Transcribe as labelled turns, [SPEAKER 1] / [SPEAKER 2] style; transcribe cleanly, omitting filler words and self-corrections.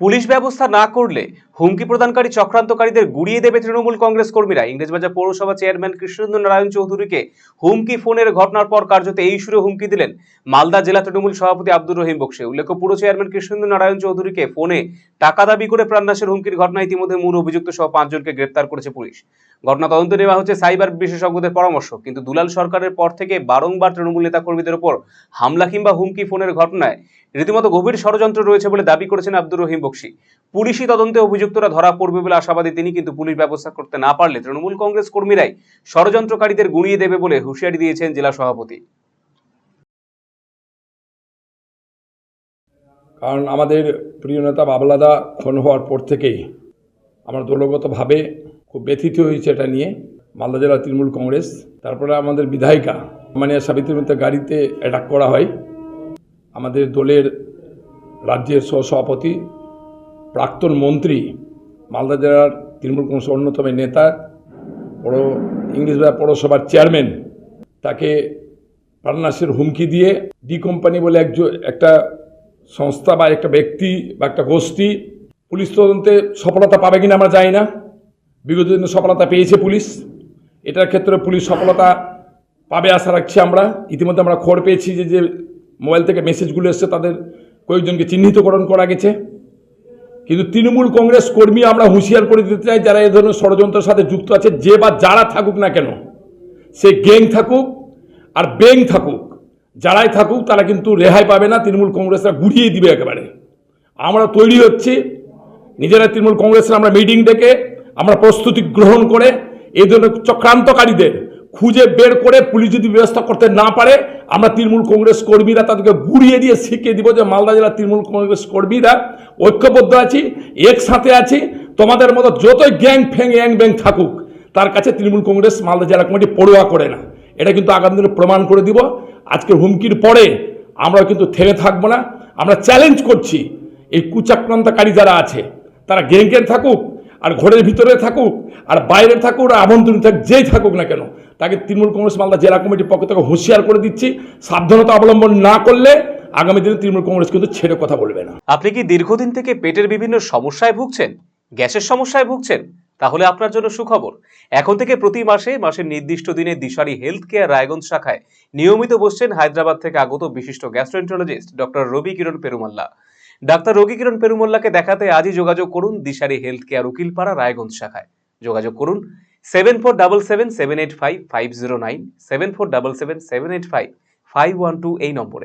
[SPEAKER 1] Police ব্যবস্থা না করলে হুমকি প্রদানকারী চক্রান্তকারীদের গুড়িয়ে দেবে তৃণমূল কংগ্রেস কর্মীরা। ইংরেজবাজার পৌরসভা চেয়ারম্যান কৃষ্ণেন্দু নারায়ণ চৌধুরীকে হুমকি ফোনের ঘটনার পর কার্যত এই সুরে হুমকি দিলেন মালদা জেলা তৃণমূল সভাপতি আব্দুর রহিম বক্সী। উল্লেখ্য, পুরো চেয়ারম্যান কৃষ্ণেন্দু নারায়ণ চৌধুরীকে ফোনে টাকা দাবি করে প্রাণনাশের হুমকির ঘটনায় ইতিমধ্যে মূল অভিযুক্ত সহ 5 জনকে গ্রেপ্তার করেছে পুলিশ। ঘটনা তদন্তে নেওয়া হচ্ছে সাইবার বিশেষজ্ঞদের পরামর্শ। কিন্তু দুলাল সরকারের পর থেকে বারংবার তৃণমূল নেতা কর্মীদের উপর হামলা কিংবা হুমকি ফোনের ঘটনায় রীতিমতো গভীর ষড়যন্ত্র রয়েছে বলে দাবি করেছেন আব্দুর রহিম বক্সী। পুলিশি তদন্তে অভিযুক্তরা ধরা পড়বে বলে আশাবাদী তিনি। কিন্তু পুলিশ ব্যবস্থা করতে না পারলে তৃণমূল কংগ্রেস কর্মীরাই ষড়যন্ত্রকারীদের গুঁড়িয়ে দেবে বলে হুঁশিয়ারি দিয়েছেন জেলা সভাপতি।
[SPEAKER 2] কারণ আমাদের প্রিয় নেতা বাবলাদা খুন হওয়ার পর থেকেই আমরা দলগতভাবে খুব ব্যথিত হয়েছে এটা নিয়ে। মালদা জেলা তৃণমূল কংগ্রেস, তারপরে আমাদের বিধায়িকা মানে সাবিত্রী মিত্রের গাড়িতে অ্যাটাক করা হয়। আমাদের দলের রাজ্যের সহসভাপতি, প্রাক্তন মন্ত্রী, মালদা জেলার তৃণমূল কংগ্রেসের অন্যতম নেতা, ইংরেজবাজার পৌরসভার চেয়ারম্যান, তাকে প্রাণনাশের হুমকি দিয়ে ডি কোম্পানি বলে একটা সংস্থা বা একটা ব্যক্তি বা একটা গোষ্ঠী পুলিশ তদন্তে সফলতা পাবে কিনা আমরা জানি না। বিগত দিনে সফলতা পেয়েছে পুলিশ, এটার ক্ষেত্রে পুলিশ সফলতা পাবে আশা রাখছি আমরা। ইতিমধ্যে আমরা খবর পেয়েছি যে মোবাইল থেকে মেসেজগুলো এসছে, তাদের কয়েকজনকে চিহ্নিতকরণ করা গেছে। কিন্তু তৃণমূল কংগ্রেস কর্মী আমরা হুঁশিয়ার করে দিতে চাই, যারা এ ধরনের ষড়যন্ত্রের সাথে যুক্ত আছে, যে বা যারা থাকুক না কেন, সে গ্যাং থাকুক আর ব্যাং থাকুক, যারাই থাকুক, তারা কিন্তু রেহাই পাবে না। তৃণমূল কংগ্রেসরা গুড়িয়ে দিবে একেবারে। আমরা তৈরি হচ্ছি নিজেরা তৃণমূল কংগ্রেসের আমরা মিটিং ডেকে আমরা প্রস্তুতি গ্রহণ করে এই ধরনের চক্রান্তকারীদের খুঁজে বের করে পুলিশ যদি ব্যবস্থা করতে না পারে, আমরা তৃণমূল কংগ্রেস কর্মীরা তাদেরকে গুড়িয়ে দিয়ে শিখিয়ে দিব যে মালদা জেলার তৃণমূল কংগ্রেস কর্মীরা ঐক্যবদ্ধ আছি, একসাথে আছি। তোমাদের মতো যতই গ্যাং ফ্যাং গ্যাং ব্যাং থাকুক, তার কাছে তৃণমূল কংগ্রেস মালদা জেলা কমিটি পড়ুয়া করে না। এটা কিন্তু আগামী দিনে প্রমাণ করে দিব। আজকের হুমকির পরে আমরা কিন্তু থেমে থাকবো না। আমরা চ্যালেঞ্জ করছি, এই কুচক্রান্তকারী যারা আছে, তারা গ্যাংয়ের থাকুক আর ঘরের ভিতরে থাকুক আর বাইরে থাকুক আর আভ্যন্তরীণ থাকুক, যেই থাকুক না কেন, তাকে তৃণমূল কংগ্রেস মালদা জেলা কমিটির পক্ষ থেকে হুঁশিয়ার করে দিচ্ছি, সাবধানতা অবলম্বন না করলে আগামী দিনে তৃণমূল কংগ্রেস কিন্তু ছেড়ে কথা বলবে না।
[SPEAKER 1] আপনি কি দীর্ঘদিন থেকে পেটের বিভিন্ন সমস্যায় ভুগছেন, গ্যাসের সমস্যায় ভুগছেন? তাহলে আপনার জন্য সুখবর। এখন থেকে প্রতি মাসের নির্দিষ্ট দিনে দিশারি হেলথ কেয়ার রায়গঞ্জ শাখায় নিয়মিত বসছেন হায়দ্রাবাদ থেকে আগত বিশিষ্ট গ্যাস্ট্রোএন্টারোলজিস্ট ডক্টর রবি কিরণ পেরুমাল্লা। ডাক্তার রবি কিরণ পেরুমাল্লাকে দেখাতে আজই যোগাযোগ করুন দিশারি হেলথ কেয়ার উকিলপাড়া রায়গঞ্জ শাখায়। যোগাযোগ করুন 7477785509, 7477785512 এই নম্বরে।